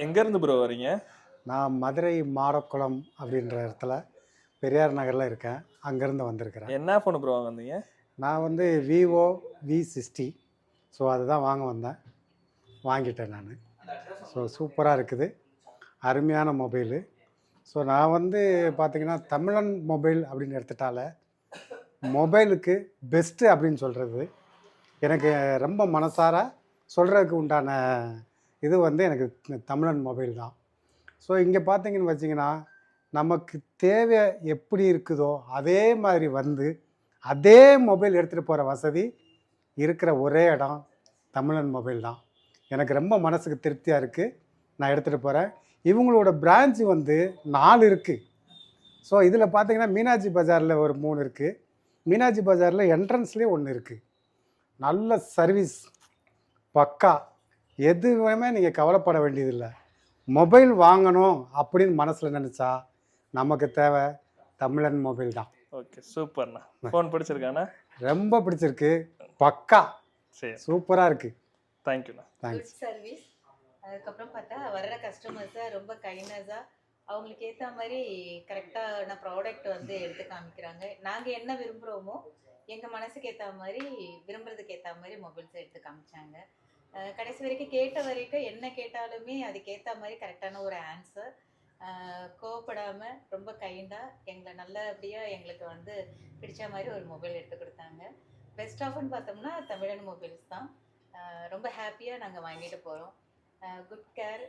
எங்கேருந்து ப்ரோ வரீங்க? நான் மதுரை மாரக்குளம் அப்படின்ற இடத்துல பெரியார் நகரில் இருக்கேன். அங்கேருந்து வந்திருக்கிறேன். என்ன ஃபோன் ப்ரோ வந்தீங்க? நான் வந்து விவோ V60. ஸோ அதுதான் வாங்க வந்தேன். வாங்கிட்டேன் நான். ஸோ சூப்பராக இருக்குது. அருமையான மொபைலு. ஸோ நான் வந்து பார்த்திங்கன்னா தமிழன் மொபைல் அப்படின்னு எடுத்துட்டால மொபைலுக்கு பெஸ்ட்டு அப்படின்னு சொல்கிறது எனக்கு ரொம்ப மனசார சொல்கிறதுக்கு உண்டான இது வந்து எனக்கு தமிழன் மொபைல் தான். ஸோ இங்கே பார்த்தீங்கன்னு வச்சிங்கன்னா நமக்கு தேவை எப்படி இருக்குதோ அதே மாதிரி வந்து அதே மொபைல் எடுத்துகிட்டு போகிற வசதி இருக்கிற ஒரே இடம் தமிழன் மொபைல் தான். எனக்கு ரொம்ப மனசுக்கு திருப்தியாக இருக்குது. நான் எடுத்துகிட்டு போகிறேன். இவங்களோட பிரான்ச்சு வந்து 4 இருக்குது. ஸோ இதில் பார்த்தீங்கன்னா மீனாட்சி பஜாரில் ஒரு 3 இருக்குது. மீனாட்சி பஜாரில் என்ட்ரன்ஸ்லேயே 1 இருக்குது. நல்ல சர்வீஸ், பக்கா. எதுவுமே நீங்கள் கவலைப்பட வேண்டியதில்லை. மொபைல் வாங்கணும் அப்படின்னு மனசில் நினச்சா நமக்கு தேவை தமிழன் மொபைல் தான். ஓகே, சூப்பர்ண்ணா. ஃபோன் பிடிச்சிருக்காண்ணா? ரொம்ப பிடிச்சிருக்கு. பக்கா. சரி, சூப்பராக இருக்குது. தேங்க்யூண்ணா. தேங்க்ஸ். Good service. அதுக்கப்புறம் பார்த்தா வர்ற கஸ்டமர்ஸை ரொம்ப கைண்ட்னஸாக அவங்களுக்கு ஏற்ற மாதிரி கரெக்டான ப்ராடக்ட் வந்து எடுத்து காமிக்கிறாங்க. நாங்கள் என்ன விரும்புகிறோமோ எங்கள் மனசுக்கு ஏற்ற மாதிரி விரும்புறதுக்கு ஏற்ற மாதிரி மொபைல்ஸ் எடுத்து காமிச்சாங்க. கடைசி வரைக்கும் கேட்ட வரைக்கும் என்ன கேட்டாலுமே அதுக்கேற்ற மாதிரி கரெக்டான ஒரு ஆன்சர். கோவப்படாமல் ரொம்ப கைண்டாக எங்களை நல்லபடியாக எங்களுக்கு வந்து பிடிச்ச மாதிரி ஒரு மொபைல் எடுத்து கொடுத்தாங்க. பெஸ்ட் ஆஃப்னு பார்த்தோம்னா தமிழன் மொபைல்ஸ் தான். ரொம்ப ஹாப்பியாக நாங்கள் வாங்கிட்டு போகிறோம். Good care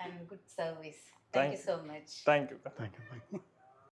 and good service. Thank you so much. Thank you. Thank you.